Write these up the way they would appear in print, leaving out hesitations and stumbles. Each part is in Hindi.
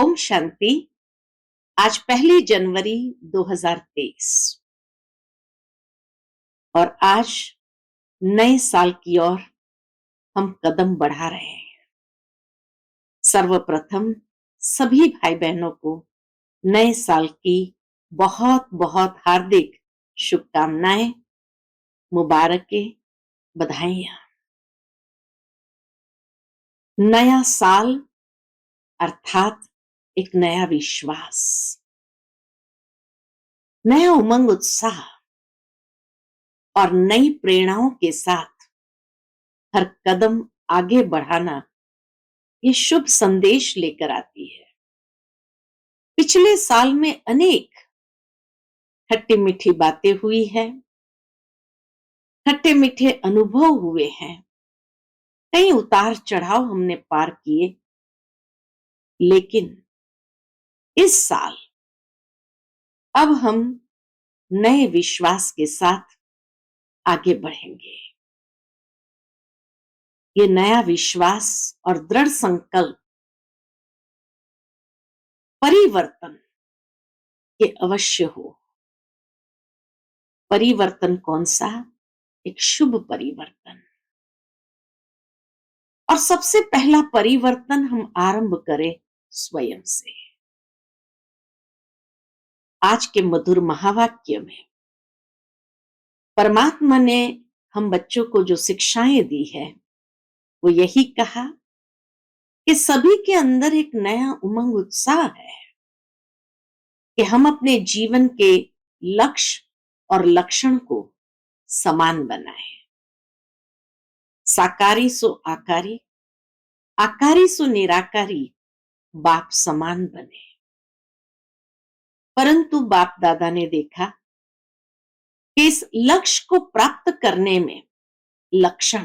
ओम शांति। आज 1 जनवरी 2023 और आज नए साल की ओर हम कदम बढ़ा रहे हैं। सर्वप्रथम सभी भाई बहनों को नए साल की बहुत बहुत हार्दिक शुभकामनाएं, मुबारकें, बधाइयां। नया साल अर्थात एक नया विश्वास, नया उमंग, उत्साह और नई प्रेरणाओं के साथ हर कदम आगे बढ़ाना ये शुभ संदेश लेकर आती है। पिछले साल में अनेक खट्टी मीठी बातें हुई है, खट्टे मीठे अनुभव हुए हैं, कई उतार चढ़ाव हमने पार किए, लेकिन इस साल अब हम नए विश्वास के साथ आगे बढ़ेंगे। ये नया विश्वास और दृढ़ संकल्प परिवर्तन के अवश्य हो। परिवर्तन कौन सा? एक शुभ परिवर्तन। और सबसे पहला परिवर्तन हम आरंभ करें स्वयं से। आज के मधुर महावाक्य में परमात्मा ने हम बच्चों को जो शिक्षाएं दी है वो यही कहा कि सभी के अंदर एक नया उमंग, उत्साह है कि हम अपने जीवन के लक्ष्य और लक्षण को समान बनाएं। साकारी सो आकारी, आकारी सो निराकारी बाप समान बने। परंतु बाप दादा ने देखा कि इस लक्ष्य को प्राप्त करने में लक्षण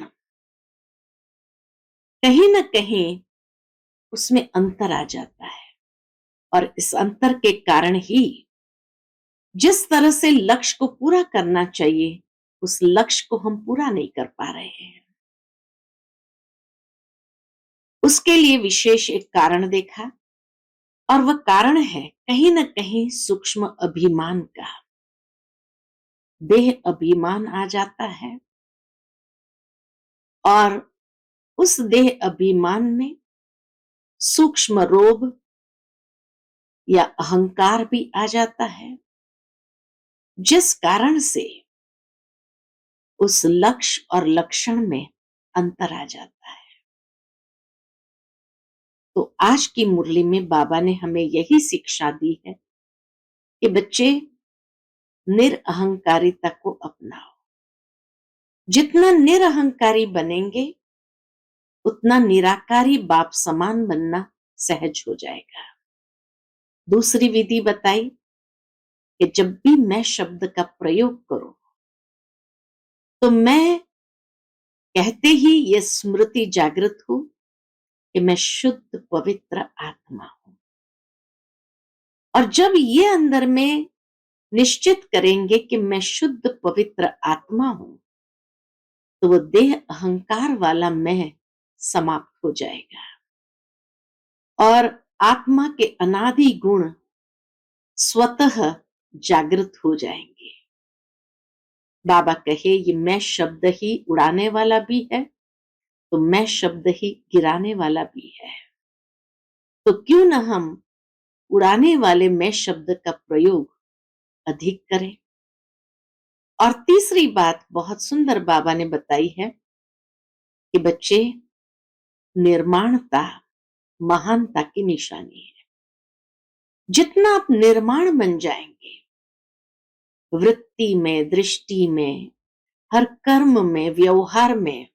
कहीं न कहीं उसमें अंतर आ जाता है, और इस अंतर के कारण ही जिस तरह से लक्ष्य को पूरा करना चाहिए उस लक्ष्य को हम पूरा नहीं कर पा रहे हैं। उसके लिए विशेष एक कारण देखा, और वह कारण है कहीं न कहीं सूक्ष्म अभिमान का। देह अभिमान आ जाता है और उस देह अभिमान में सूक्ष्म रोग या अहंकार भी आ जाता है, जिस कारण से उस लक्ष्य और लक्षण में अंतर आ जाता है। तो आज की मुरली में बाबा ने हमें यही शिक्षा दी है कि बच्चे निरअहंकारिता को अपनाओ। जितना निरअहंकारी बनेंगे उतना निराकारी बाप समान बनना सहज हो जाएगा। दूसरी विधि बताई कि जब भी मैं शब्द का प्रयोग करूं तो मैं कहते ही ये स्मृति जागृत हो कि मैं शुद्ध पवित्र आत्मा हूं। और जब ये अंदर में निश्चित करेंगे कि मैं शुद्ध पवित्र आत्मा हूं तो वो देह अहंकार वाला मैं समाप्त हो जाएगा और आत्मा के अनादि गुण स्वतः जागृत हो जाएंगे। बाबा कहे ये मैं शब्द ही उड़ाने वाला भी है तो मैं शब्द ही गिराने वाला भी है, तो क्यों न हम उड़ाने वाले मैं शब्द का प्रयोग अधिक करें। और तीसरी बात बहुत सुंदर बाबा ने बताई है कि बच्चे, निर्माणता महानता की निशानी है। जितना आप निर्माण बन जाएंगे वृत्ति में, दृष्टि में, हर कर्म में, व्यवहार में,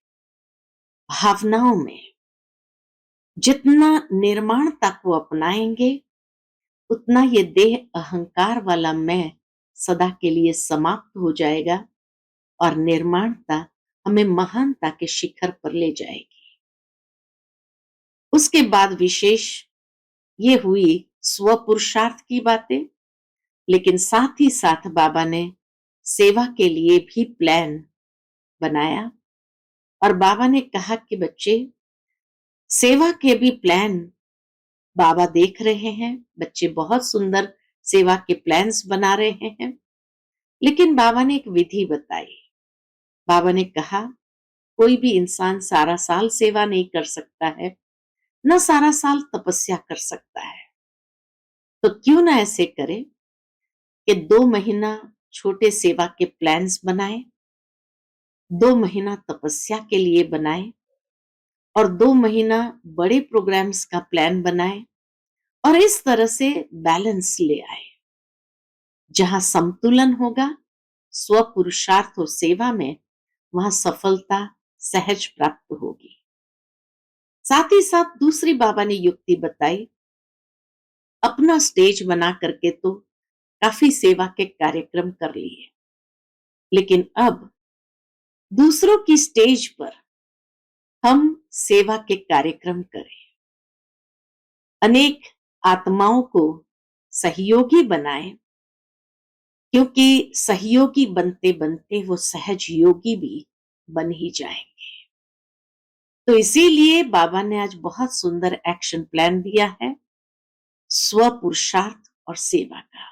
भावनाओं में, जितना निर्माणता को अपनाएंगे उतना ये देह अहंकार वाला मैं सदा के लिए समाप्त हो जाएगा और निर्माणता हमें महानता के शिखर पर ले जाएगी। उसके बाद विशेष ये हुई स्व पुरुषार्थ की बातें, लेकिन साथ ही साथ बाबा ने सेवा के लिए भी प्लान बनाया और बाबा ने कहा कि बच्चे, सेवा के भी प्लान बाबा देख रहे हैं बच्चे बहुत सुंदर सेवा के प्लान्स बना रहे हैं, लेकिन बाबा ने एक विधि बताई। बाबा ने कहा कोई भी इंसान सारा साल सेवा नहीं कर सकता है, न सारा साल तपस्या कर सकता है। तो क्यों ना ऐसे करें कि 2 महीना छोटे सेवा के प्लान्स बनाए, 2 महीना तपस्या के लिए बनाए और 2 महीना बड़े प्रोग्राम्स का प्लान बनाए और इस तरह से बैलेंस ले आए। जहां संतुलन होगा स्व पुरुषार्थ और सेवा में, वहां सफलता सहज प्राप्त होगी। साथ ही साथ दूसरी बाबा ने युक्ति बताई, अपना स्टेज बना करके तो काफी सेवा के कार्यक्रम कर लिए, लेकिन अब दूसरों की स्टेज पर हम सेवा के कार्यक्रम करें, अनेक आत्माओं को सहयोगी बनाएं, क्योंकि सहयोगी बनते बनते वो सहज योगी भी बन ही जाएंगे। तो इसीलिए बाबा ने आज बहुत सुंदर एक्शन प्लान दिया है स्व पुरुषार्थ और सेवा का।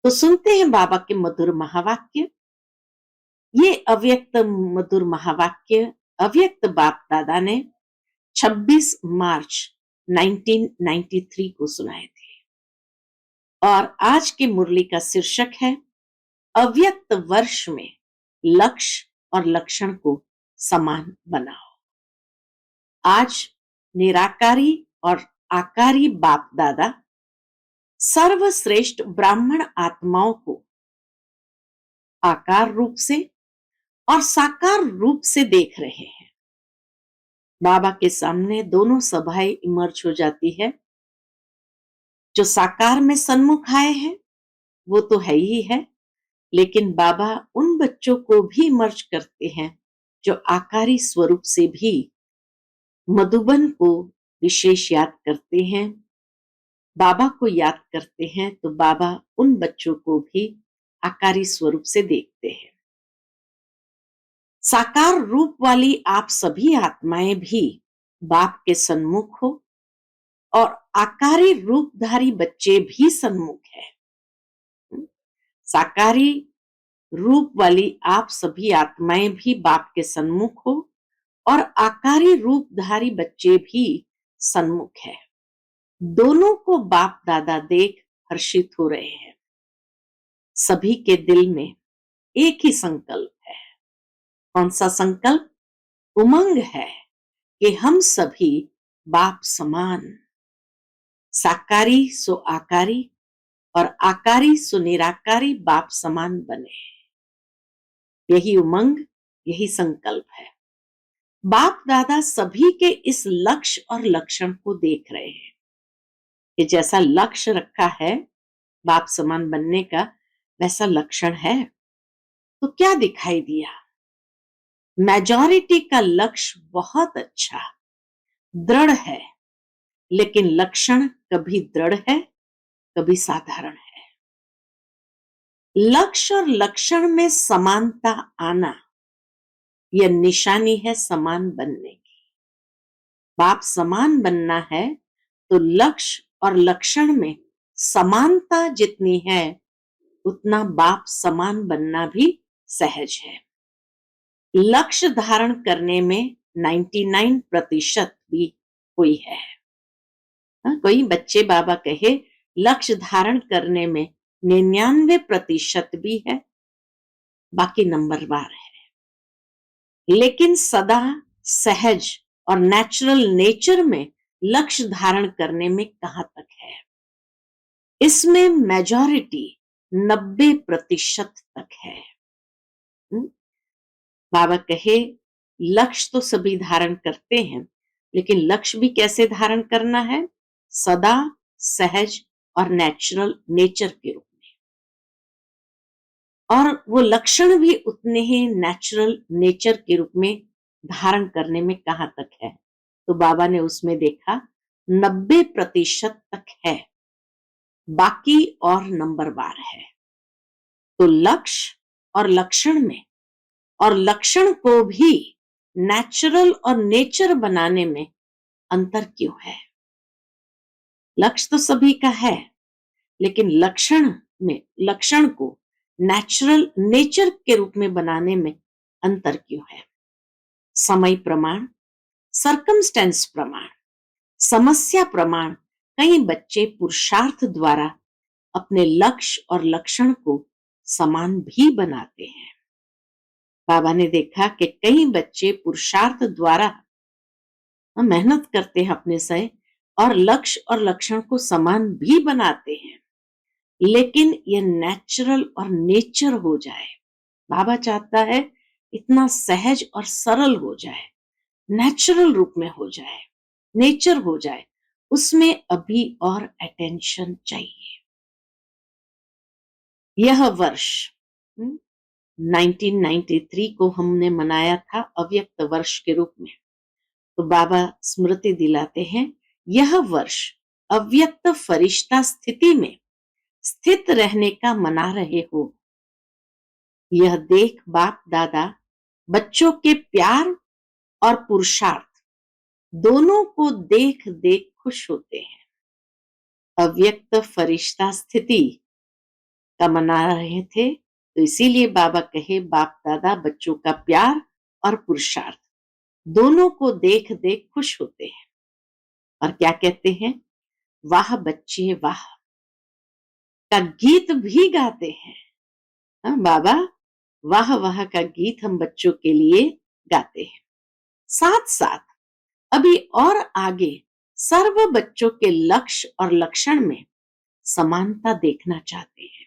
तो सुनते हैं बाबा के मधुर महावाक्य। ये अव्यक्त मधुर महावाक्य अव्यक्त बाप दादा ने 26 मार्च 1993 को सुनाए थे और आज की मुरली का शीर्षक है अव्यक्त वर्ष में लक्ष्य और लक्षण को समान बनाओ। आज निराकारी और आकारी बाप दादा सर्वश्रेष्ठ ब्राह्मण आत्माओं को आकार रूप से और साकार रूप से देख रहे हैं। बाबा के सामने दोनों सभाएं इमर्ज हो जाती है। जो साकार में सन्मुख आए हैं वो तो है ही है, लेकिन बाबा उन बच्चों को भी इमर्ज करते हैं जो आकारी स्वरूप से भी मधुबन को विशेष याद करते हैं, बाबा को याद करते हैं। तो बाबा उन बच्चों को भी आकारी स्वरूप से देखते हैं। साकार रूप वाली आप सभी आत्माएं भी बाप के सन्मुख हो और आकारी रूपधारी बच्चे भी सन्मुख है। साकारी रूप वाली आप सभी आत्माएं भी बाप के सन्मुख हो और आकारी रूपधारी बच्चे भी सन्मुख है। दोनों को बाप दादा देख हर्षित हो रहे हैं। सभी के दिल में एक ही संकल्प है। कौन सा संकल्प? उमंग है कि हम सभी बाप समान, साकारी सो आकारी और आकारी सो निराकारी बाप समान बने। यही उमंग, यही संकल्प है। बाप दादा सभी के इस लक्ष्य और लक्षण को देख रहे हैं कि जैसा लक्ष्य रखा है बाप समान बनने का, वैसा लक्षण है। तो क्या दिखाई दिया? मेजॉरिटी का लक्ष्य बहुत अच्छा दृढ़ है, लेकिन लक्षण कभी दृढ़ है कभी साधारण है। लक्ष्य और लक्षण में समानता आना यह निशानी है समान बनने की। बाप समान बनना है तो लक्ष्य और लक्षण में समानता जितनी है उतना बाप समान बनना भी सहज है। लक्ष्य धारण करने में 99% भी कोई है। कोई बच्चे बाबा कहे लक्ष्य धारण करने में 99% भी है, बाकी नंबरवार है। लेकिन सदा सहज और नेचुरल नेचर में लक्ष्य धारण करने में कहां तक है? इसमें मेजॉरिटी 90% तक है। बाबा कहे लक्ष्य तो सभी धारण करते हैं, लेकिन लक्ष्य भी कैसे धारण करना है? सदा सहज और नेचुरल नेचर के रूप में, और वो लक्षण भी उतने ही नेचुरल नेचर के रूप में धारण करने में कहां तक है? तो बाबा ने उसमें देखा 90% तक है, बाकी और नंबरवार है। तो लक्ष्य और लक्षण में और लक्षण को भी नेचुरल और नेचर बनाने में अंतर क्यों है? लक्ष्य तो सभी का है, लेकिन लक्षण को नेचर के रूप में बनाने में अंतर क्यों है? समय प्रमाण, सर्कमस्टेंस प्रमाण, समस्या प्रमाण कई बच्चे पुरुषार्थ द्वारा अपने लक्ष्य और लक्षण को समान भी बनाते हैं। बाबा ने देखा कि कई बच्चे पुरुषार्थ द्वारा मेहनत करते हैं अपने से और लक्ष्य और लक्षण को समान भी बनाते हैं, लेकिन ये नेचुरल और नेचर हो जाए। बाबा चाहता है इतना सहज और सरल हो जाए, नेचुरल रूप में हो जाए, नेचर हो जाए, उसमें अभी और अटेंशन चाहिए। यह वर्ष 1993 को हमने मनाया था अव्यक्त वर्ष के रूप में। तो बाबा स्मृति दिलाते हैं, यह वर्ष अव्यक्त फरिश्ता स्थिति में स्थित रहने का मना रहे हो। यह देख बाप दादा बच्चों के प्यार और पुरुषार्थ दोनों को देख देख खुश होते हैं। अव्यक्त फरिश्ता स्थिति का मना रहे थे, तो इसीलिए बाबा कहे बाप दादा बच्चों का प्यार और पुरुषार्थ दोनों को देख देख खुश होते हैं। और क्या कहते हैं? वाह बच्चे वाह का गीत भी गाते हैं। हाँ, बाबा वाह वाह का गीत हम बच्चों के लिए गाते हैं। साथ साथ अभी और आगे सर्व बच्चों के लक्ष्य और लक्षण में समानता देखना चाहते हैं।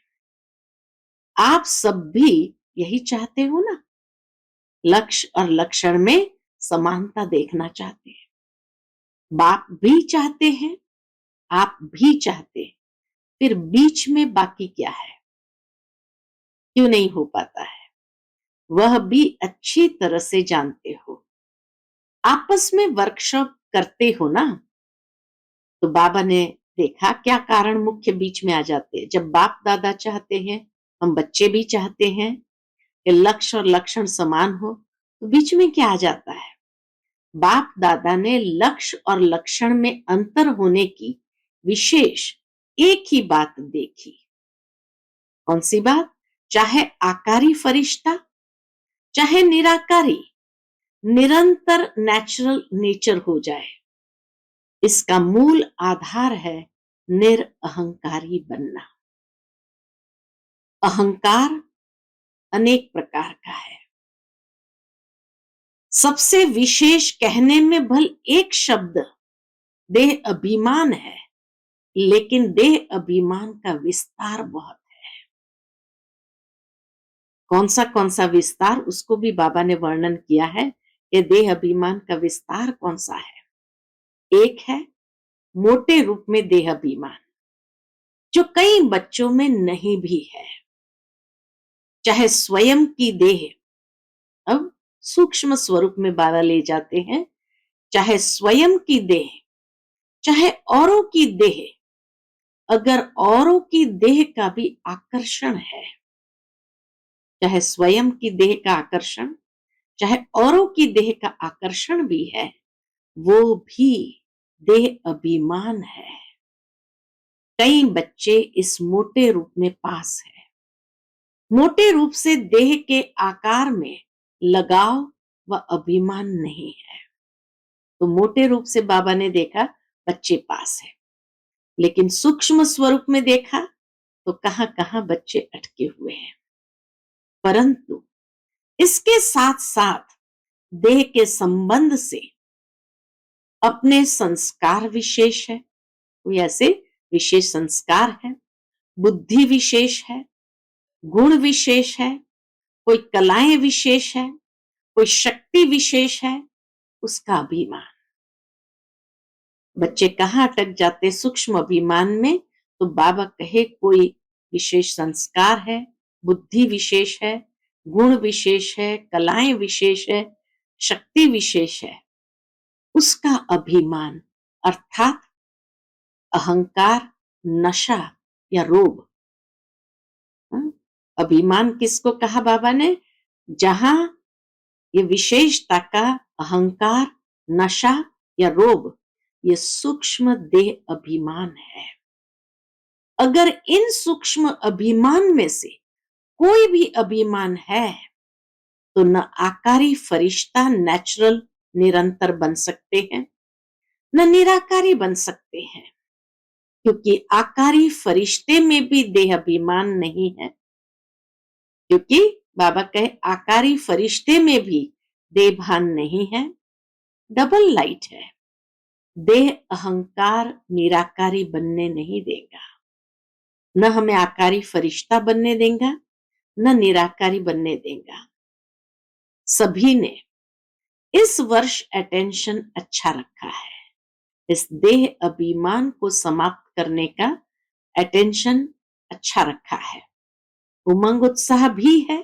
आप सब भी यही चाहते हो ना? लक्ष्य और लक्षण में समानता देखना चाहते हैं। बाप भी चाहते हैं, आप भी चाहते हैं, फिर बीच में बाकी क्या है? क्यों नहीं हो पाता है? वह भी अच्छी तरह से जानते हो। आपस में वर्कशॉप करते हो ना? तो बाबा ने देखा क्या कारण मुख्य बीच में आ जाते हैं। जब बाप दादा चाहते हैं, हम बच्चे भी चाहते हैं कि लक्ष्य और लक्षण समान हो, तो बीच में क्या आ जाता है? बाप दादा ने लक्ष्य और लक्षण में अंतर होने की विशेष एक ही बात देखी। कौन सी बात? चाहे आकारी फरिश्ता, चाहे निराकारी, निरंतर नेचुरल नेचर हो जाए। इसका मूल आधार है निरअहंकारी बनना। अहंकार अनेक प्रकार का है। सबसे विशेष कहने में भल एक शब्द देह अभिमान है, लेकिन देह अभिमान का विस्तार बहुत है। कौन सा विस्तार, उसको भी बाबा ने वर्णन किया है कि देह अभिमान का विस्तार कौन सा है। एक है मोटे रूप में देह अभिमान, जो कई बच्चों में नहीं भी है। चाहे स्वयं की देह, अब सूक्ष्म स्वरूप में बाबा ले जाते हैं, चाहे स्वयं की देह, चाहे औरों की देह, अगर औरों की देह का भी आकर्षण है, चाहे स्वयं की देह का आकर्षण, चाहे औरों की देह का आकर्षण भी है, वो भी देह अभिमान है। कई बच्चे इस मोटे रूप में पास है। मोटे रूप से देह के आकार में लगाव व अभिमान नहीं है। तो मोटे रूप से बाबा ने देखा बच्चे पास है, लेकिन सूक्ष्म स्वरूप में देखा तो कहां कहां बच्चे अटके हुए हैं। परंतु इसके साथ साथ देह के संबंध से अपने संस्कार विशेष है। कोई ऐसे विशेष संस्कार है, बुद्धि विशेष है, गुण विशेष है, कोई कलाएं विशेष है, कोई शक्ति विशेष है, उसका अभिमान। बच्चे कहाँ अटक जाते सूक्ष्म अभिमान में? तो बाबा कहे कोई विशेष संस्कार है, बुद्धि विशेष है, गुण विशेष है, कलाएं विशेष है, शक्ति विशेष है, उसका अभिमान अर्थात अहंकार, नशा या रोग। अभिमान किसको कहा बाबा ने? जहां ये विशेषता का अहंकार, नशा या रोग ये सूक्ष्म देह अभिमान है। अगर इन सूक्ष्म अभिमान में से कोई भी अभिमान है तो न आकारी फरिश्ता नेचुरल निरंतर बन सकते हैं, न निराकारी बन सकते हैं, क्योंकि आकारी फरिश्ते में भी देह अभिमान नहीं है। क्योंकि बाबा कहे आकारी फरिश्ते में भी देह भान नहीं है, डबल लाइट है। देह अहंकार निराकारी बनने नहीं देगा, न हमें आकारी फरिश्ता बनने देगा, न निराकारी बनने देगा। सभी ने इस वर्ष अटेंशन अच्छा रखा है। इस देह अभिमान को समाप्त करने का अटेंशन अच्छा रखा है। उमंग उत्साह भी है,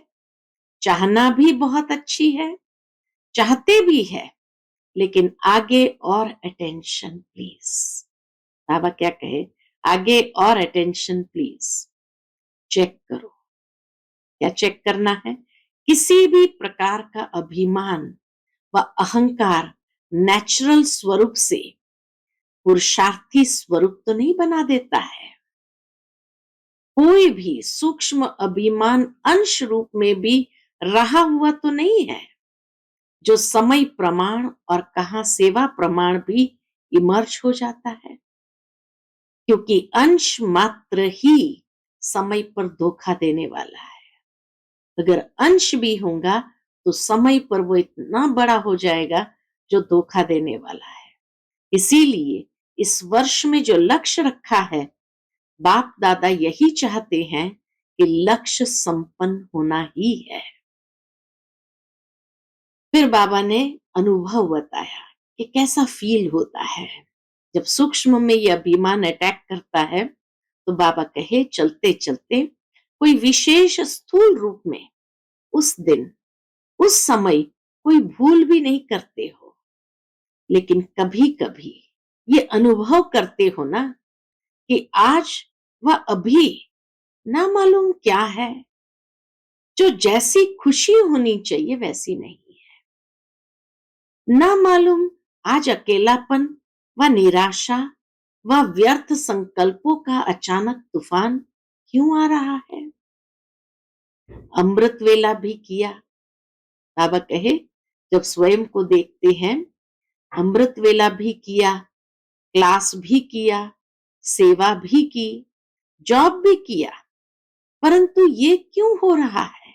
चाहना भी बहुत अच्छी है, चाहते भी है, लेकिन आगे और अटेंशन प्लीज। बाबा क्या कहे, आगे और अटेंशन प्लीज। चेक करो, क्या चेक करना है? किसी भी प्रकार का अभिमान व अहंकार नेचुरल स्वरूप से पुरुषार्थी स्वरूप तो नहीं बना देता है। कोई भी सूक्ष्म अभिमान अंश रूप में भी रहा हुआ तो नहीं है, जो समय प्रमाण और कहां सेवा प्रमाण भी इमर्ज हो जाता है। क्योंकि अंश मात्र ही समय पर धोखा देने वाला है। अगर अंश भी होगा तो समय पर वो इतना बड़ा हो जाएगा जो धोखा देने वाला है। इसीलिए इस वर्ष में जो लक्ष्य रखा है, बाप दादा यही चाहते हैं कि लक्ष्य संपन्न होना ही है। फिर बाबा ने अनुभव बताया कि कैसा फील होता है जब सूक्ष्म में यह अभिमान अटैक करता है। तो बाबा कहे चलते चलते कोई विशेष स्थूल रूप में उस दिन उस समय कोई भूल भी नहीं करते हो, लेकिन कभी कभी ये अनुभव करते हो ना कि आज वह अभी ना मालूम क्या है, जो जैसी खुशी होनी चाहिए वैसी नहीं है। ना मालूम आज अकेलापन व निराशा व व्यर्थ संकल्पों का अचानक तूफान क्यों आ रहा है। अमृत वेला भी किया। बाबा कहे जब स्वयं को देखते हैं, अमृत वेला भी किया, क्लास भी किया, सेवा भी की, जॉब भी किया, परंतु ये क्यों हो रहा है?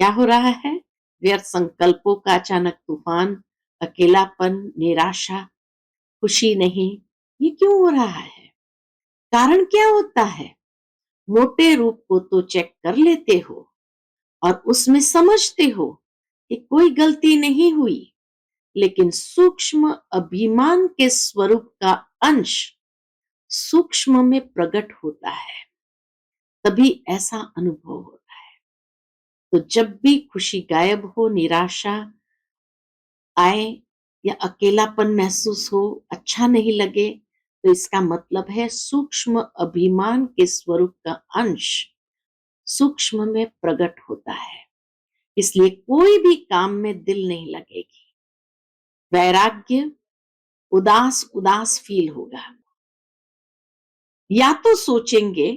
क्या हो रहा है? व्यर्थ संकल्पों का अचानक तूफान, अकेलापन, निराशा, खुशी नहीं, ये क्यों हो रहा है? कारण क्या होता है? मोटे रूप को तो चेक कर लेते हो और उसमें समझते हो कि कोई गलती नहीं हुई, लेकिन सूक्ष्म अभिमान के स्वरूप का अंश सूक्ष्म में प्रकट होता है, तभी ऐसा अनुभव होता है। तो जब भी खुशी गायब हो, निराशा आए या अकेलापन महसूस हो, अच्छा नहीं लगे, तो इसका मतलब है सूक्ष्म अभिमान के स्वरूप का अंश सूक्ष्म में प्रकट होता है। इसलिए कोई भी काम में दिल नहीं लगेगी, वैराग्य, उदास उदास फील होगा। या तो सोचेंगे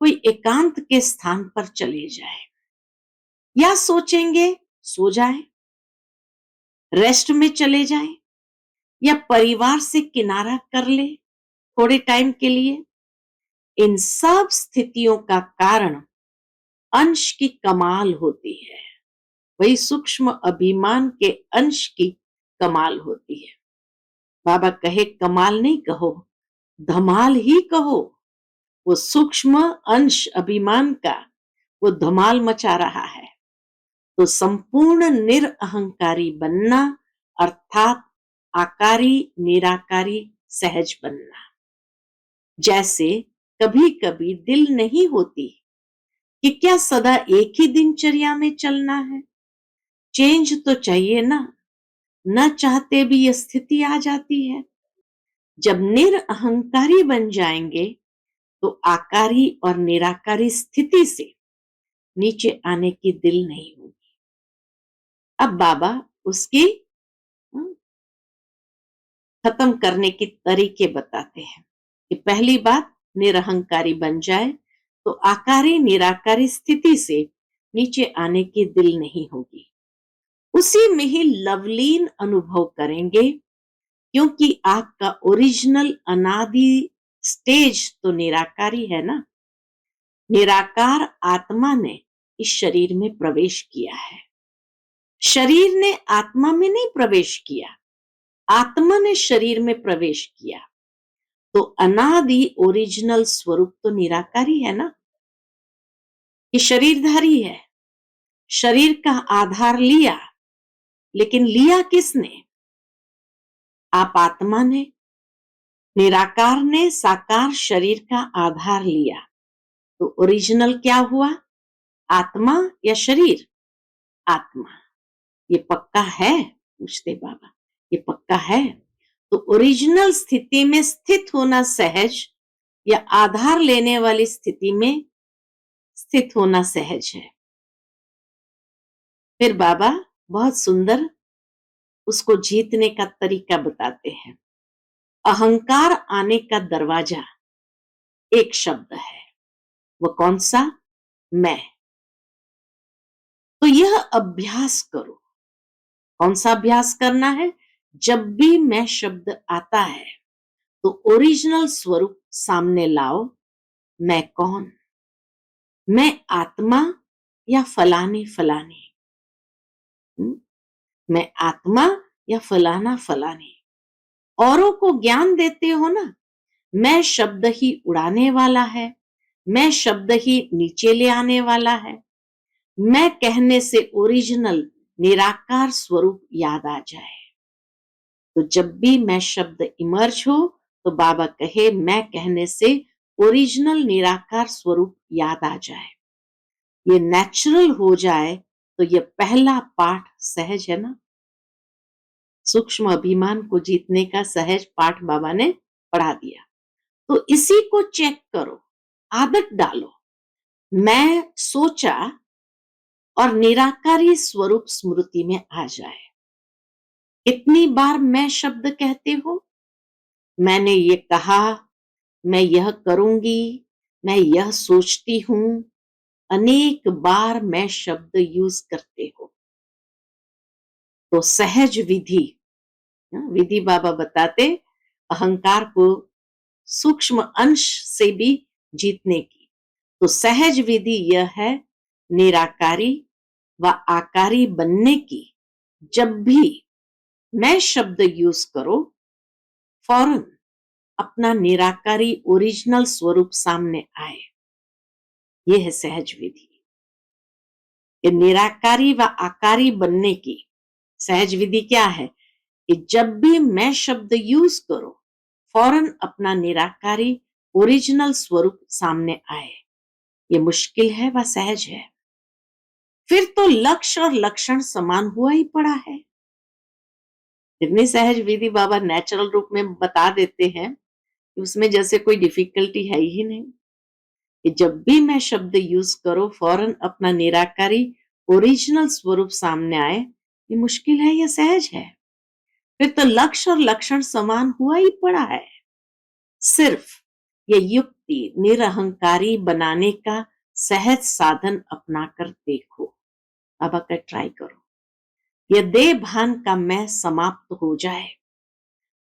कोई एकांत के स्थान पर चले जाए, या सोचेंगे सो जाए, रेस्ट में चले जाए, या परिवार से किनारा कर ले थोड़े टाइम के लिए। इन सब स्थितियों का कारण अंश की कमाल होती है, वही सूक्ष्म अभिमान के अंश की कमाल होती है। बाबा कहे कमाल नहीं कहो, धमाल ही कहो। वो सूक्ष्म अंश अभिमान का वो धमाल मचा रहा है। तो संपूर्ण निरअहंकारी बनना अर्थात आकारी निराकारी सहज बनना। जैसे कभी कभी दिल नहीं होती कि क्या सदा एक ही दिनचर्या में चलना है, चेंज तो चाहिए ना। न चाहते भी यह स्थिति आ जाती है। जब निरअहंकारी बन जाएंगे तो आकारी और निराकारी स्थिति से नीचे आने की दिल नहीं होगी। अब बाबा उसकी खत्म करने के तरीके बताते हैं कि पहली बात, निरहंकारी बन जाए तो आकारी निराकारी स्थिति से नीचे आने की दिल नहीं होगी, उसी में ही लवलीन अनुभव करेंगे, क्योंकि आपका ओरिजिनल अनादि स्टेज तो निराकारी है ना। निराकार आत्मा ने इस शरीर में प्रवेश किया है, शरीर ने आत्मा में नहीं प्रवेश किया, आत्मा ने शरीर में प्रवेश किया। तो अनादि ओरिजिनल स्वरूप तो निराकारी है ना, कि शरीरधारी है, शरीर का आधार लिया, लेकिन लिया किसने? आप आत्मा ने। निराकार ने साकार शरीर का आधार लिया, तो ओरिजिनल क्या हुआ? आत्मा या शरीर? आत्मा। ये पक्का है? पूछते बाबा, ये पक्का है? तो ओरिजिनल स्थिति में स्थित होना सहज या आधार लेने वाली स्थिति में स्थित होना सहज है? फिर बाबा बहुत सुंदर उसको जीतने का तरीका बताते हैं। अहंकार आने का दरवाजा एक शब्द है, वो कौन सा? मैं। तो यह अभ्यास करो। कौन सा अभ्यास करना है? जब भी मैं शब्द आता है तो ओरिजिनल स्वरूप सामने लाओ। मैं कौन? मैं आत्मा या फलाने फलाने? मैं आत्मा या फलाना फलाने? औरों को ज्ञान देते हो ना, मैं शब्द ही उड़ाने वाला है, मैं शब्द ही नीचे ले आने वाला है। मैं कहने से ओरिजिनल निराकार स्वरूप याद आ जाए। तो जब भी मैं शब्द इमर्ज हो तो बाबा कहे मैं कहने से ओरिजिनल निराकार स्वरूप याद आ जाए, ये नेचुरल हो जाए। तो ये पहला पाठ सहज है ना, सूक्ष्म अभिमान को जीतने का सहज पाठ बाबा ने पढ़ा दिया। तो इसी को चेक करो, आदत डालो। मैं सोचा और निराकारी स्वरूप स्मृति में आ जाए। कितनी बार मैं शब्द कहते हो? मैंने ये कहा, मैं यह करूंगी, मैं यह सोचती हूं। अनेक बार मैं शब्द यूज करते हो। तो सहज विधि, विधि बाबा बताते अहंकार को सूक्ष्म अंश से भी जीतने की। तो सहज विधि यह है, निराकारी व आकारी बनने की। जब भी मैं शब्द यूज करो, फौरन अपना निराकारी ओरिजिनल स्वरूप सामने आए। यह है सहज विधि। ये निराकारी व आकारी बनने की सहज विधि क्या है? कि जब भी मैं शब्द यूज करो, फौरन अपना निराकारी ओरिजिनल स्वरूप सामने आए। ये मुश्किल है व सहज है। फिर तो लक्ष्य और लक्षण समान हुआ ही पड़ा है। इतनी सहज विधि बाबा नेचुरल रूप में बता देते हैं कि उसमें जैसे कोई डिफिकल्टी है ही नहीं। कि जब भी मैं शब्द यूज करो, फौरन अपना निराकारी ओरिजिनल स्वरूप सामने आए। ये मुश्किल है या सहज है? फिर तो लक्ष्य और लक्षण समान हुआ ही पड़ा है। सिर्फ ये युक्ति निरहंकारी बनाने का सहज साधन अपनाकर देखो। अब अगर ट्राई करो, यह देह भान का मैं समाप्त हो जाए,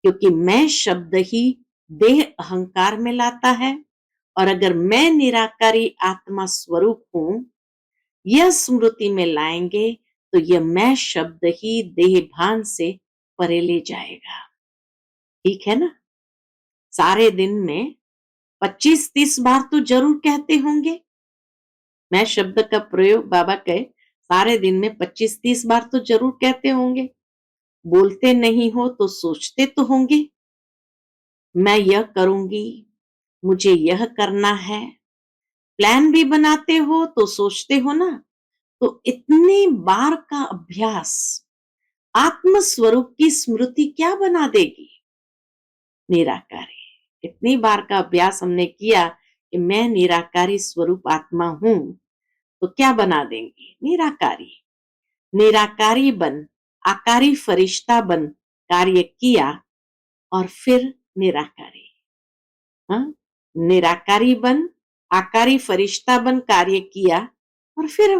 क्योंकि मैं शब्द ही देह अहंकार में लाता है। और अगर मैं निराकारी आत्मा स्वरूप हूं, यह स्मृति में लाएंगे तो यह मैं शब्द ही देह भान से परे ले जाएगा। ठीक है ना? सारे दिन में 25-30 बार तो जरूर कहते होंगे। मैं शब्द का प्रयोग बाबा कहे सारे दिन में 25-30 बार तो जरूर कहते होंगे। बोलते नहीं हो तो सोचते तो होंगे, मैं यह करूंगी, मुझे यह करना है। प्लान भी बनाते हो तो सोचते हो ना। तो इतनी बार का अभ्यास आत्म स्वरूप की स्मृति क्या बना देगी? निराकारी। इतनी बार का अभ्यास हमने किया कि मैं निराकारी स्वरूप आत्मा हूं, तो क्या बना देंगे? निराकारी। निराकारी बन आकारी फरिश्ता बन कार्य किया और फिर निराकारी। हाँ? निराकारी बन, आकारी फरिश्ता बन कार्य किया और फिर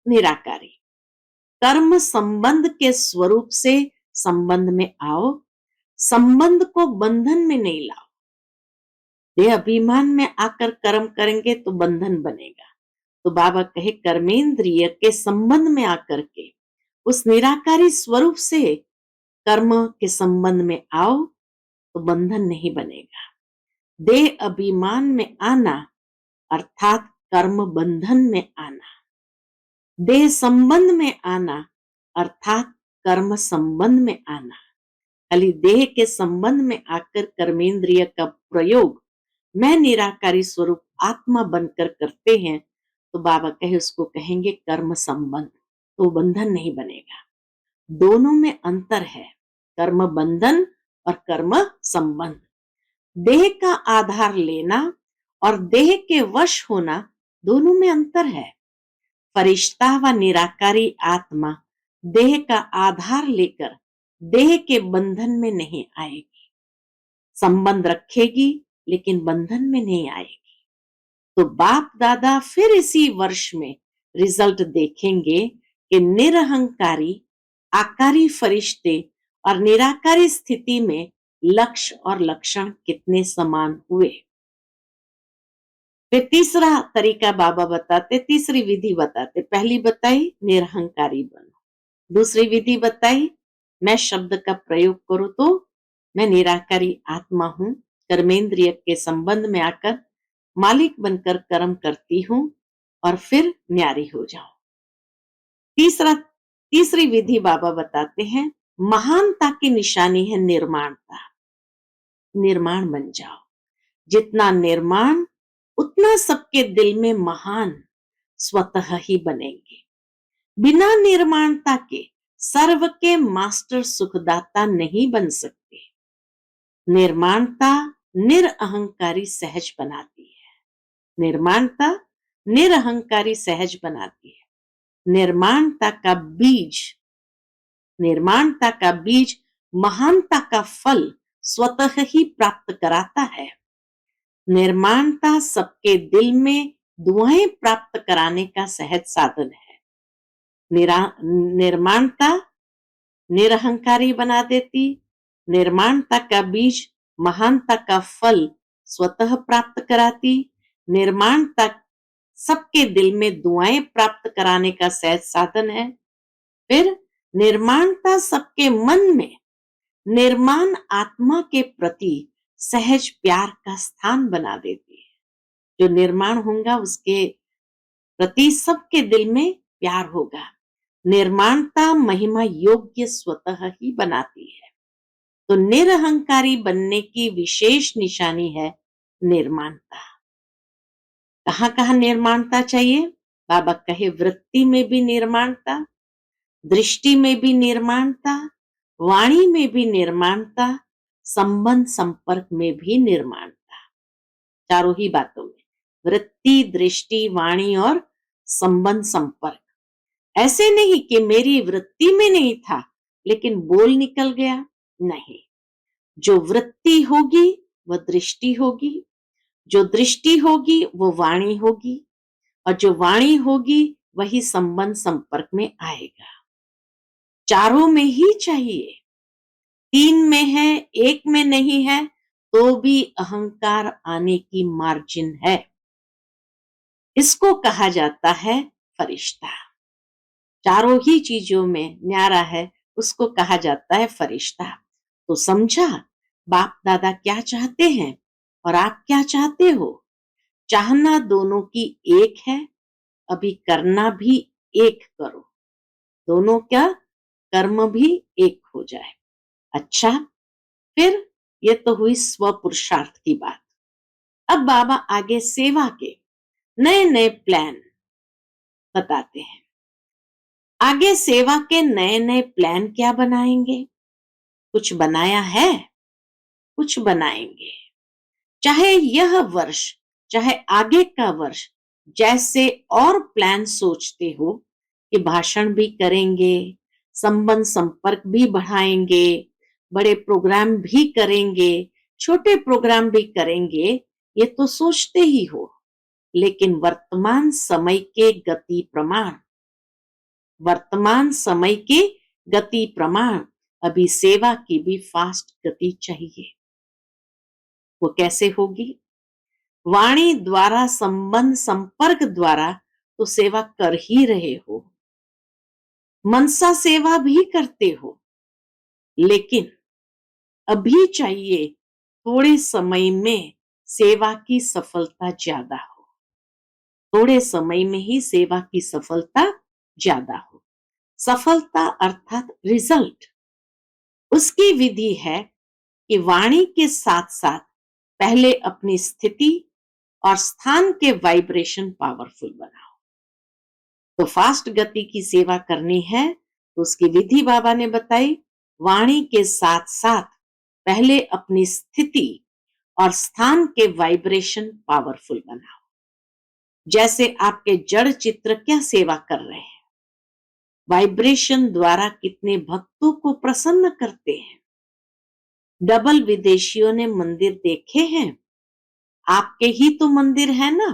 निराकारी। कर्म संबंध के स्वरूप से संबंध में आओ, संबंध को बंधन में नहीं लाओ। देह अभिमान में आकर कर्म करेंगे तो बंधन बनेगा। तो बाबा कहे कर्मेंद्रिय के संबंध में आकर के उस निराकारी स्वरूप से कर्म के संबंध में आओ तो बंधन नहीं बनेगा। देह अभिमान में आना अर्थात कर्म बंधन में आना, देह संबंध में आना अर्थात कर्म संबंध में आना। खाली देह के संबंध में आकर कर्मेंद्रिय का प्रयोग मैं निराकारी स्वरूप आत्मा बनकर करते हैं तो बाबा कहे उसको कहेंगे कर्म संबंध, तो बंधन नहीं बनेगा। दोनों में अंतर है, कर्म बंधन और कर्म संबंध। देह का आधार लेना और देह के वश होना दोनों में अंतर है। फरिश्ता व निराकारी आत्मा देह का आधार लेकर देह के बंधन में नहीं आएगी, संबंध रखेगी लेकिन बंधन में नहीं आएगी। तो बाप दादा फिर इसी वर्ष में रिजल्ट देखेंगे कि निरहंकारी आकारी फरिश्ते और निराकारी स्थिति में लक्ष्य और लक्षण कितने समान हुए। फिर तीसरा तरीका बाबा बताते, तीसरी विधि बताते। पहली बताई निरहंकारी बनो, दूसरी विधि बताई मैं शब्द का प्रयोग करूं तो मैं निराकारी आत्मा हूं, कर्मेंद्रिय के संबंध में आकर मालिक बनकर कर्म करती हूं और फिर न्यारी हो जाओ। तीसरी विधि बाबा बताते हैं महानता की निशानी है निर्माणता। निर्माण बन जाओ, जितना निर्माण उतना सबके दिल में महान स्वतः ही बनेंगे। बिना निर्माणता के सर्व के मास्टर सुखदाता नहीं बन सकते। निर्माणता निरअहंकारी सहज बनाती है। निर्माणता निरअहंकारी सहज बनाती है। निर्माणता का बीज महानता का फल स्वतः ही प्राप्त कराता है। निर्माणता सबके दिल में दुआएं प्राप्त कराने का सहज साधन है। निर्माणता निरहंकारी बना देती, निर्माणता का बीज महानता का फल स्वतः प्राप्त कराती, निर्माणता सबके दिल में दुआएं प्राप्त कराने का सहज साधन है। फिर निर्माणता सबके मन में निर्माण आत्मा के प्रति सहज प्यार का स्थान बना देती है। जो निर्माण होगा उसके प्रति सबके दिल में प्यार होगा। निर्माणता महिमा योग्य स्वतः ही बनाती है। तो निरहंकारी बनने की विशेष निशानी है निर्माणता। कहां कहां निर्माणता चाहिए? बाबा कहे वृत्ति में भी निर्माणता, दृष्टि में भी निर्माणता, वाणी में भी निर्माणता, संबंध संपर्क में भी निर्माणता। चारों ही बातों में वृत्ति, दृष्टि, वाणी और संबंध संपर्क। ऐसे नहीं कि मेरी वृत्ति में नहीं था लेकिन बोल निकल गया, नहीं। जो वृत्ति होगी वह दृष्टि होगी, जो दृष्टि होगी वो वाणी होगी और जो वाणी होगी वही संबंध संपर्क में आएगा। चारों में ही चाहिए। 3 में है, 1 में नहीं है तो भी अहंकार आने की मार्जिन है। इसको कहा जाता है फरिश्ता। चारों ही चीजों में न्यारा है, उसको कहा जाता है फरिश्ता। तो समझा बाप दादा क्या चाहते हैं और आप क्या चाहते हो? चाहना दोनों की एक है, अभी करना भी एक करो। दोनों क्या कर्म भी एक हो जाए। अच्छा, फिर ये तो हुई स्व पुरुषार्थ की बात। अब बाबा आगे सेवा के नए नए प्लान बताते हैं। आगे सेवा के नए नए प्लान क्या बनाएंगे? कुछ बनाया है, कुछ बनाएंगे। चाहे यह वर्ष, चाहे आगे का वर्ष, जैसे और प्लान सोचते हो कि भाषण भी करेंगे, संबंध संपर्क भी बढ़ाएंगे, बड़े प्रोग्राम भी करेंगे, छोटे प्रोग्राम भी करेंगे, ये तो सोचते ही हो। लेकिन वर्तमान समय के गति प्रमाण अभी सेवा की भी फास्ट गति चाहिए। वो कैसे होगी? वाणी द्वारा, संबंध संपर्क द्वारा तो सेवा कर ही रहे हो, मनसा सेवा भी करते हो, लेकिन अभी चाहिए थोड़े समय में सेवा की सफलता ज्यादा हो। थोड़े समय में ही सेवा की सफलता ज्यादा हो। सफलता अर्थात रिजल्ट। उसकी विधि है कि वाणी के साथ साथ पहले अपनी स्थिति और स्थान के वाइब्रेशन पावरफुल बनाओ। तो फास्ट गति की सेवा करनी है तो उसकी विधि बाबा ने बताई। वाणी के साथ साथ पहले अपनी स्थिति और स्थान के वाइब्रेशन पावरफुल बनाओ। जैसे आपके जड़ चित्र क्या सेवा कर रहे हैं, वाइब्रेशन द्वारा कितने भक्तों को प्रसन्न करते हैं। डबल विदेशियों ने मंदिर देखे हैं, आपके ही तो मंदिर है ना,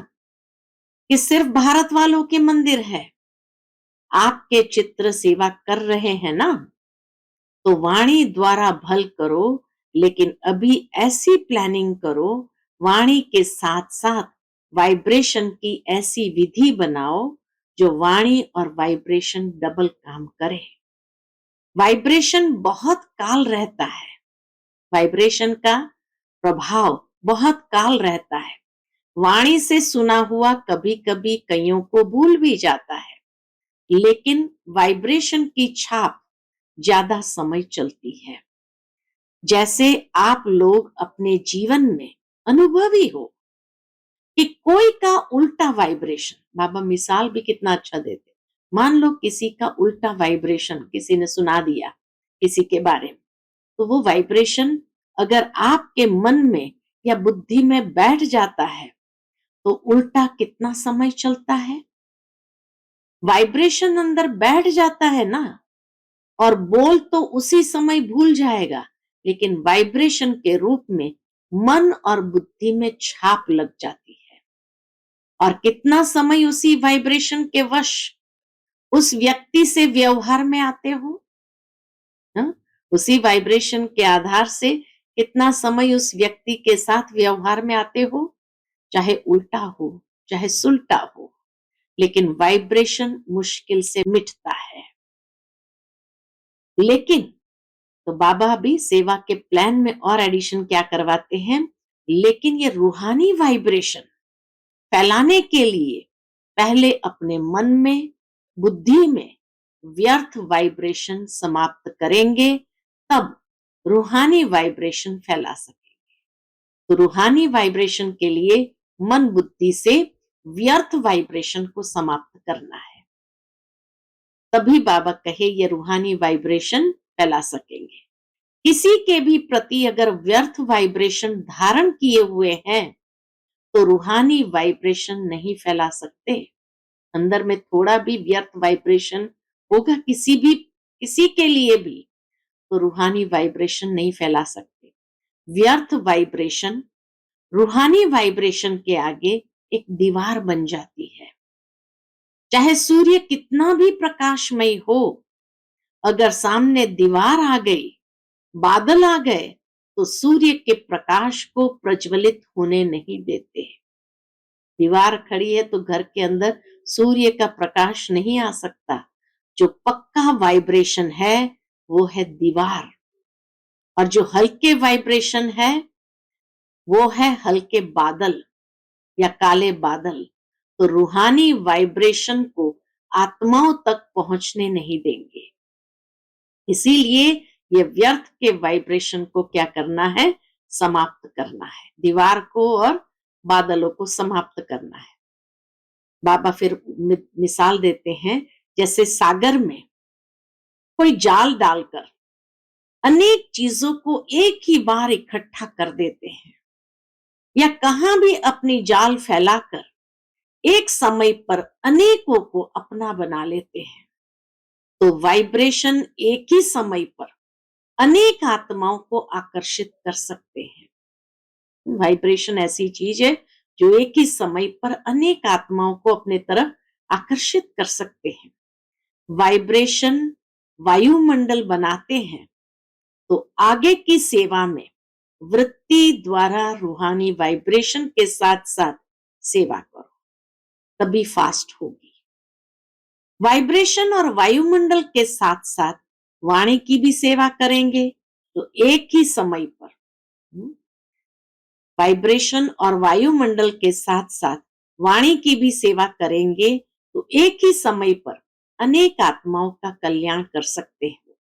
कि सिर्फ भारत वालों के मंदिर है। आपके चित्र सेवा कर रहे हैं ना। तो वाणी द्वारा भल करो, लेकिन अभी ऐसी प्लानिंग करो, वाणी के साथ साथ वाइब्रेशन की ऐसी विधि बनाओ जो वाणी और वाइब्रेशन डबल काम करे। वाइब्रेशन बहुत काल रहता है, वाइब्रेशन का प्रभाव बहुत काल रहता है। वाणी से सुना हुआ कभी कभी कईयों को भूल भी जाता है, लेकिन वाइब्रेशन की छाप ज्यादा समय चलती है। जैसे आप लोग अपने जीवन में अनुभवी हो कि कोई का उल्टा वाइब्रेशन, बाबा मिसाल भी कितना अच्छा देते। मान लो किसी का उल्टा वाइब्रेशन किसी ने सुना दिया किसी के बारे में, तो वो वाइब्रेशन अगर आपके मन में या बुद्धि में बैठ जाता है तो उल्टा कितना समय चलता है। वाइब्रेशन अंदर बैठ जाता है ना, और बोल तो उसी समय भूल जाएगा, लेकिन वाइब्रेशन के रूप में मन और बुद्धि में छाप लग जाती है। और कितना समय उसी वाइब्रेशन के वश उस व्यक्ति से व्यवहार में आते हो, हा? उसी वाइब्रेशन के आधार से कितना समय उस व्यक्ति के साथ व्यवहार में आते हो, चाहे उल्टा हो चाहे सुलटा हो, लेकिन वाइब्रेशन मुश्किल से मिटता है। लेकिन तो बाबा भी सेवा के प्लान में और एडिशन क्या करवाते हैं, लेकिन ये रूहानी वाइब्रेशन फैलाने के लिए पहले अपने मन में, बुद्धि में व्यर्थ वाइब्रेशन समाप्त करेंगे, तब रूहानी वाइब्रेशन फैला सकेंगे। तो रूहानी वाइब्रेशन के लिए मन बुद्धि से व्यर्थ वाइब्रेशन को समाप्त करना है, तभी बाबा कहे ये रूहानी वाइब्रेशन फैला सकेंगे। किसी के भी प्रति अगर व्यर्थ वाइब्रेशन धारण किए हुए हैं तो रूहानी वाइब्रेशन नहीं फैला सकते। अंदर में थोड़ा भी व्यर्थ वाइब्रेशन होगा किसी के लिए भी, तो रूहानी वाइब्रेशन नहीं फैला सकते। व्यर्थ वाइब्रेशन रूहानी वाइब्रेशन के आगे एक दीवार बन जाती है। चाहे सूर्य कितना भी प्रकाशमय हो, अगर सामने दीवार आ गई, बादल आ गए, तो सूर्य के प्रकाश को प्रज्वलित होने नहीं देते। दीवार खड़ी है तो घर के अंदर सूर्य का प्रकाश नहीं आ सकता। जो पक्का वाइब्रेशन है वो है दीवार, और जो हल्के वाइब्रेशन है वो है हल्के बादल या काले बादल। तो रूहानी वाइब्रेशन को आत्माओं तक पहुंचने नहीं देंगे। इसीलिए ये व्यर्थ के वाइब्रेशन को क्या करना है, समाप्त करना है। दीवार को और बादलों को समाप्त करना है। बाबा फिर मिसाल देते हैं, जैसे सागर में कोई जाल डालकर अनेक चीजों को एक ही बार इकट्ठा कर देते हैं, या कहां भी अपनी जाल फैलाकर एक समय पर अनेकों को अपना बना लेते हैं। तो वाइब्रेशन एक ही समय पर अनेक आत्माओं को आकर्षित कर सकते हैं। वाइब्रेशन ऐसी चीज है जो एक ही समय पर अनेक आत्माओं को अपने तरफ आकर्षित कर सकते हैं। वाइब्रेशन वायुमंडल बनाते हैं, तो आगे की सेवा में वृत्ति द्वारा रूहानी वाइब्रेशन के साथ साथ सेवा करो, तभी फास्ट होगी। वाइब्रेशन और वायुमंडल के साथ साथ वाणी की भी सेवा करेंगे तो एक ही समय पर वाइब्रेशन और वायुमंडल के साथ साथ वाणी की भी सेवा करेंगे तो एक ही समय पर अनेक आत्माओं का कल्याण कर सकते हैं।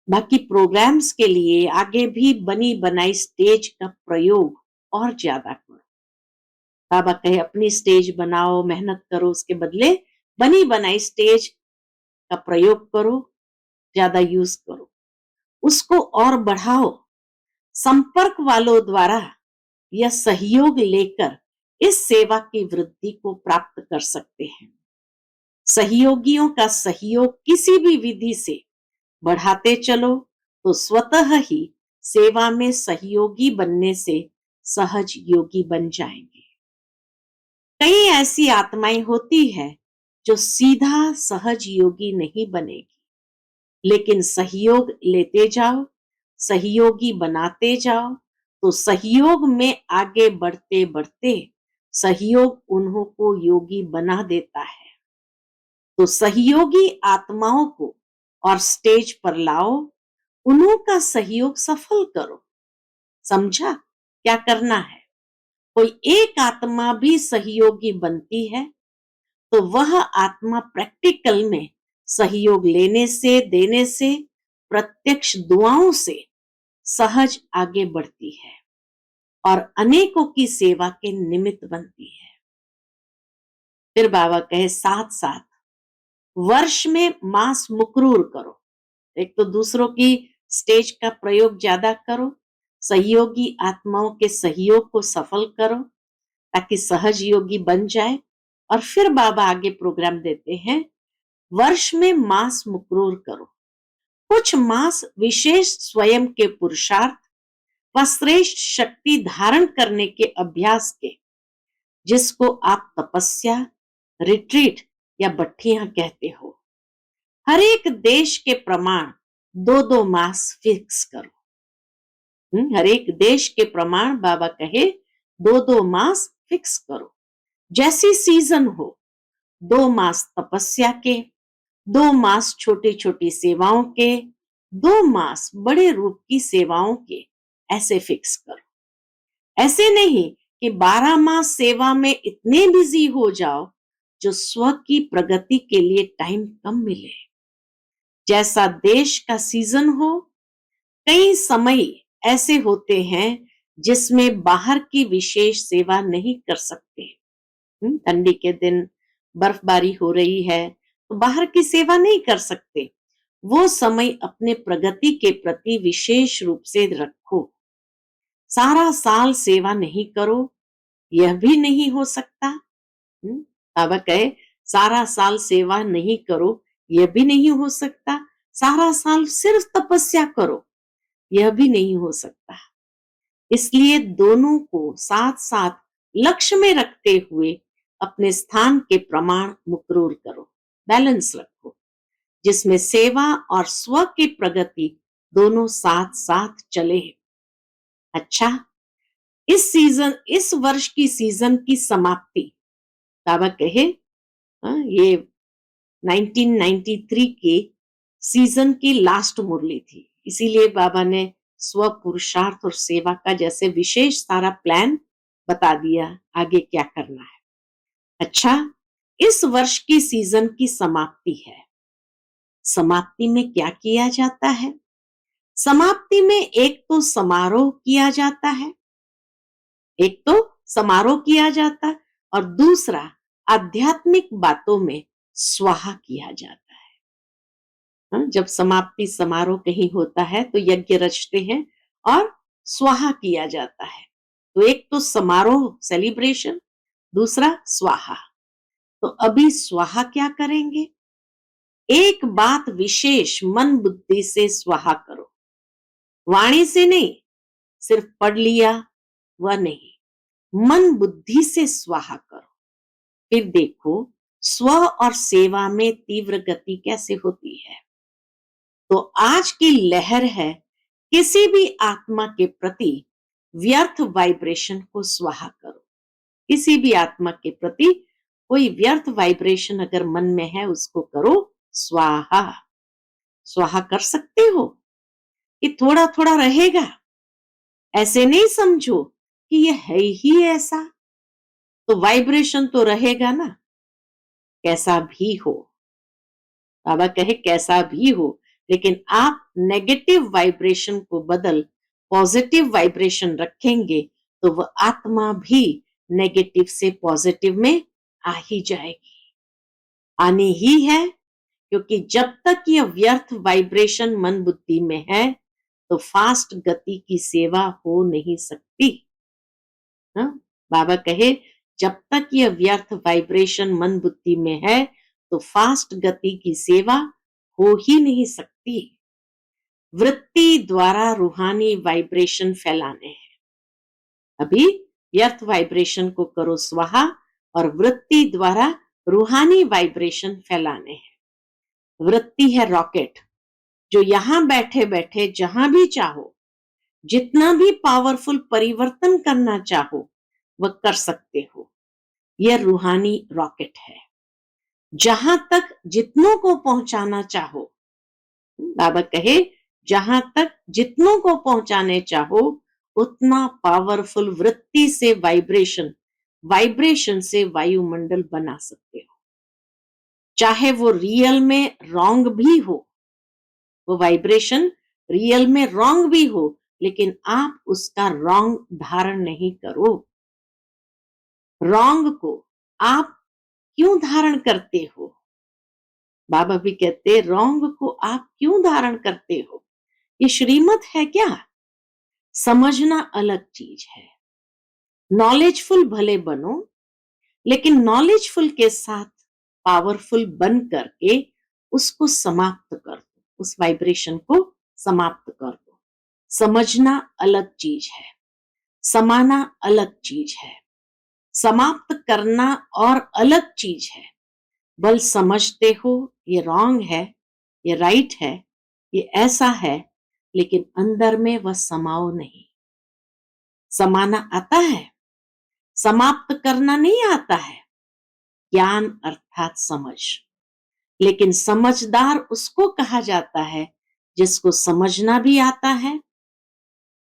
बाकी प्रोग्राम्स के लिए आगे भी बनी बनाई स्टेज का प्रयोग और ज्यादा करो। बाबा कहे अपनी स्टेज बनाओ, मेहनत करो, उसके बदले बनी बनाई स्टेज का प्रयोग करो, ज्यादा यूज करो, उसको और बढ़ाओ। संपर्क वालों द्वारा या सहयोग लेकर इस सेवा की वृद्धि को प्राप्त कर सकते हैं। सहयोगियों का सहयोग किसी भी विधि से बढ़ाते चलो तो स्वतः ही सेवा में सहयोगी बनने से सहज योगी बन जाएंगे। कई ऐसी आत्माएं होती है जो सीधा सहज योगी नहीं बनेगी, लेकिन सहयोग लेते जाओ, सहयोगी बनाते जाओ, तो सहयोग में आगे बढ़ते बढ़ते सहयोग उन्हों को योगी बना देता है। तो सहयोगी आत्माओं को और स्टेज पर लाओ, उन्हों का सहयोग सफल करो। समझा क्या करना है? कोई एक आत्मा भी सहयोगी बनती है तो वह आत्मा प्रैक्टिकल में सहयोग लेने से, देने से, प्रत्यक्ष दुआओं से सहज आगे बढ़ती है और अनेकों की सेवा के निमित्त बनती है। फिर बाबा कहे साथ साथ वर्ष में मास मुकरूर करो। एक तो दूसरों की स्टेज का प्रयोग ज्यादा करो, सहयोगी आत्माओं के सहयोग को सफल करो ताकि सहज योगी बन जाए। और फिर बाबा आगे प्रोग्राम देते हैं, वर्ष में मास मुकरूर करो। कुछ मास विशेष स्वयं के पुरुषार्थ व श्रेष्ठ शक्ति धारण करने के अभ्यास के, जिसको आप तपस्या, रिट्रीट या बट्ठियां कहते हो। हर एक देश के प्रमाण 2-2 मास फिक्स करो। हर एक देश के प्रमाण बाबा कहे 2-2 मास फिक्स करो। जैसी सीजन हो, 2 मास तपस्या के, 2 मास छोटी छोटी सेवाओं के, 2 मास बड़े रूप की सेवाओं के, ऐसे फिक्स करो। ऐसे नहीं कि 12 मास सेवा में इतने बिजी हो जाओ जो स्व की प्रगति के लिए टाइम कम मिले। जैसा देश का सीजन हो, कई समय ऐसे होते हैं जिसमें बाहर की विशेष सेवा नहीं कर सकते। ठंडी के दिन बर्फबारी हो रही है तो बाहर की सेवा नहीं कर सकते। वो समय अपने प्रगति के प्रति विशेष रूप से रखो। सारा साल सेवा नहीं करो, यह भी नहीं हो सकता। बाबा कहे सारा साल सेवा नहीं करो, यह भी नहीं हो सकता। सारा साल सिर्फ तपस्या करो, यह भी नहीं हो सकता। इसलिए दोनों को साथ साथ लक्ष्य में रखते हुए अपने स्थान के प्रमाण मुकरूर करो, बैलेंस रखो, जिसमें सेवा और स्व की प्रगति दोनों साथ साथ चले। अच्छा, इस वर्ष की सीजन की समाप्ति बाबा कहे, ये 1993 के सीजन की लास्ट मुरली थी, इसीलिए बाबा ने स्व पुरुषार्थ और सेवा का जैसे विशेष सारा प्लान बता दिया, आगे क्या करना है। अच्छा, इस वर्ष की सीजन की समाप्ति है। समाप्ति में क्या किया जाता है? समाप्ति में एक तो समारोह किया जाता है, एक तो समारोह किया जाता है और दूसरा आध्यात्मिक बातों में स्वाहा किया जाता है। जब समाप्ति समारोह कहीं होता है तो यज्ञ रचते हैं और स्वाहा किया जाता है। तो एक तो समारोह सेलिब्रेशन, दूसरा स्वाहा। तो अभी स्वाहा क्या करेंगे? एक बात विशेष मन बुद्धि से स्वाहा करो, वाणी से नहीं, सिर्फ पढ़ लिया वह नहीं, मन बुद्धि से स्वाहा करो। फिर देखो स्व और सेवा में तीव्र गति कैसे होती है। तो आज की लहर है, किसी भी आत्मा के प्रति व्यर्थ वाइब्रेशन को स्वाहा करो। किसी भी आत्मा के प्रति कोई व्यर्थ वाइब्रेशन अगर मन में है उसको करो स्वाहा। स्वाहा कर सकते हो कि थोड़ा थोड़ा रहेगा, ऐसे नहीं समझो कि ये है ही ऐसा, तो वाइब्रेशन तो रहेगा ना, कैसा भी हो। बाबा कहे कैसा भी हो, लेकिन आप नेगेटिव वाइब्रेशन को बदल पॉजिटिव वाइब्रेशन रखेंगे तो वह आत्मा भी नेगेटिव से पॉजिटिव में आ ही जाएगी, आनी ही है। क्योंकि जब तक यह व्यर्थ वाइब्रेशन मन बुद्धि में है तो फास्ट गति की सेवा हो नहीं सकती। हाँ? बाबा कहे जब तक यह व्यर्थ वाइब्रेशन मन बुद्धि में है तो फास्ट गति की सेवा हो ही नहीं सकती। वृत्ति द्वारा रूहानी वाइब्रेशन फैलाने हैं। अभी व्यर्थ वाइब्रेशन को करो स्वाहा और वृत्ति द्वारा रूहानी वाइब्रेशन फैलाने हैं। वृत्ति है रॉकेट, जो यहां बैठे बैठे जहां भी चाहो जितना भी पावरफुल परिवर्तन करना चाहो वह कर सकते हो। यह रूहानी रॉकेट है, जहां तक जितनों को पहुंचाना चाहो। बाबा कहे जहां तक जितनों को पहुंचाने चाहो उतना पावरफुल वृत्ति से वाइब्रेशन से वायुमंडल बना सकते हो। चाहे वो रियल में रॉन्ग भी हो, वो वाइब्रेशन रियल में रॉन्ग भी हो, लेकिन आप उसका रॉन्ग धारण नहीं करो। रॉन्ग को आप क्यों धारण करते हो? बाबा भी कहते रॉन्ग को आप क्यों धारण करते हो? ये श्रीमत है क्या? समझना अलग चीज है। नॉलेजफुल भले बनो, लेकिन नॉलेजफुल के साथ पावरफुल बन करके उसको समाप्त कर दो, उस वाइब्रेशन को समाप्त कर दो। समझना अलग चीज है, समाना अलग चीज है, समाप्त करना और अलग चीज है। बल समझते हो ये रॉन्ग है, ये राइट है, ये ऐसा है, लेकिन अंदर में वह समाओ नहीं। समाना आता है, समाप्त करना नहीं आता है। ज्ञान अर्थात समझ, लेकिन समझदार उसको कहा जाता है जिसको समझना भी आता है।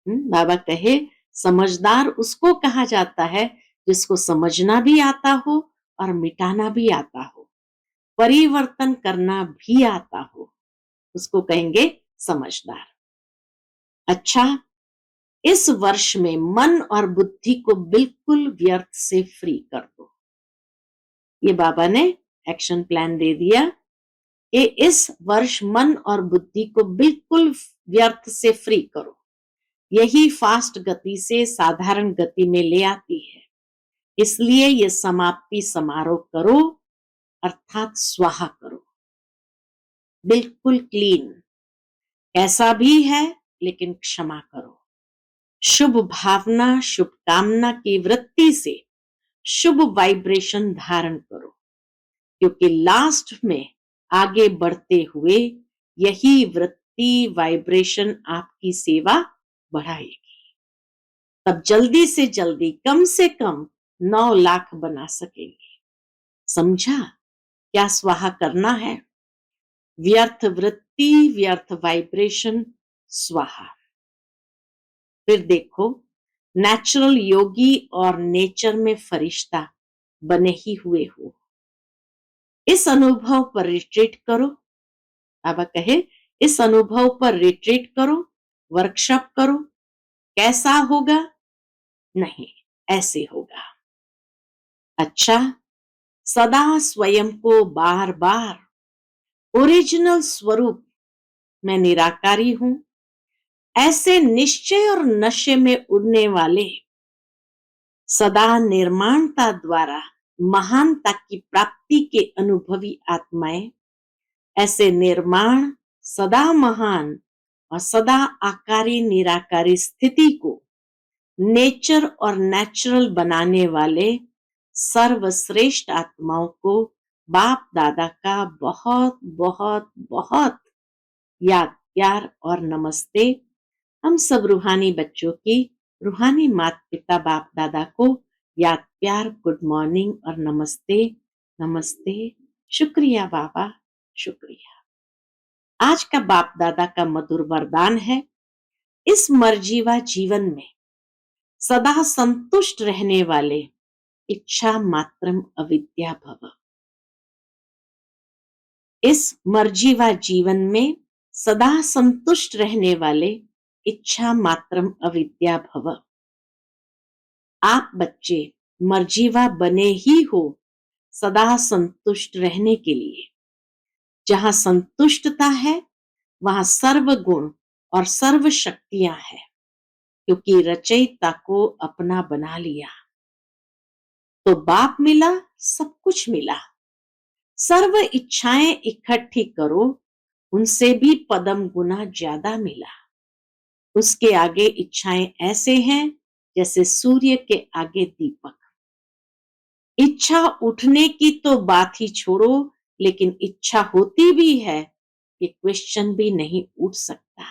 बाबा कहे समझदार उसको कहा जाता है जिसको समझना भी आता हो और मिटाना भी आता हो, परिवर्तन करना भी आता हो, उसको कहेंगे समझदार। अच्छा, इस वर्ष में मन और बुद्धि को बिल्कुल व्यर्थ से फ्री कर दो। ये बाबा ने एक्शन प्लान दे दिया कि इस वर्ष मन और बुद्धि को बिल्कुल व्यर्थ से फ्री करो। यही फास्ट गति से साधारण गति में ले आती है। इसलिए ये समाप्ति समारोह करो, अर्थात स्वाहा करो, बिल्कुल क्लीन। कैसा भी है लेकिन क्षमा करो। शुभ भावना शुभ कामना की वृत्ति से शुभ वाइब्रेशन धारण करो, क्योंकि लास्ट में आगे बढ़ते हुए यही वृत्ति वाइब्रेशन आपकी सेवा बढ़ाएगी। तब जल्दी से जल्दी कम से कम 9 लाख बना सकेंगे। समझा क्या स्वाहा करना है? व्यर्थ वृत्ति व्यर्थ वाइब्रेशन स्वाहा। फिर देखो नेचुरल योगी और नेचर में फरिश्ता बने ही हुए हो। इस अनुभव पर रिट्रीट करो। बाबा कहे इस अनुभव पर रिट्रीट करो, वर्कशॉप करो। कैसा होगा? नहीं, ऐसे होगा। अच्छा, सदा स्वयं को बार बार ओरिजिनल स्वरूप मैं निराकारी हूं, ऐसे निश्चय और नशे में उड़ने वाले सदा निर्माणता द्वारा महानता की प्राप्ति के अनुभवी आत्माएं ऐसे निर्माण, सदा महान और सदा आकारी निराकारी स्थिति को नेचर और नेचुरल बनाने वाले सर्वश्रेष्ठ आत्माओं को बाप दादा का बहुत बहुत बहुत याद, प्यार और नमस्ते। हम सब रूहानी बच्चों की रूहानी माता पिता बाप दादा को याद, प्यार, गुड मॉर्निंग और नमस्ते। नमस्ते, शुक्रिया बाबा, शुक्रिया। आज का बाप दादा का मधुर वरदान है, इस मर्जीवा जीवन में सदा संतुष्ट रहने वाले इच्छा मात्रम अविद्या भव। इस मर्जीवा जीवन में सदा संतुष्ट रहने वाले इच्छा मात्रम अविद्या भव। आप बच्चे मर्जीवा बने ही हो सदा संतुष्ट रहने के लिए। जहां संतुष्टता है वहां सर्व गुण और सर्व शक्तियां हैं, क्योंकि रचयिता को अपना बना लिया तो बाप मिला, सब कुछ मिला। सर्व इच्छाएं इकट्ठी करो, उनसे भी पदम गुना ज्यादा मिला। उसके आगे इच्छाएं ऐसे हैं जैसे सूर्य के आगे दीपक। इच्छा उठने की तो बात ही छोड़ो, लेकिन इच्छा होती भी है ये क्वेश्चन भी नहीं उठ सकता।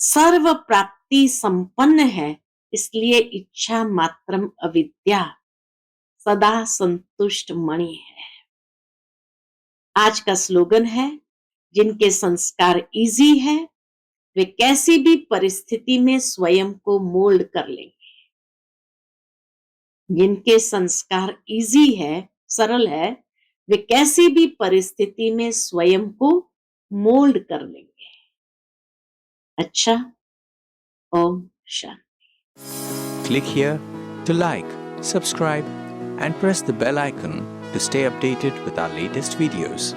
सर्व प्राप्ति संपन्न है, इसलिए इच्छा मात्रम अविद्या सदा संतुष्ट मणि है। आज का स्लोगन है, जिनके संस्कार इजी है वे कैसी भी परिस्थिति में स्वयं को मोल्ड कर लेंगे। जिनके संस्कार इजी है, सरल है, वे कैसी भी परिस्थिति में स्वयं को मोल्ड कर लेंगे। अच्छा, Om Shanti. Click here to like, subscribe, and press the bell icon to stay updated with our latest videos.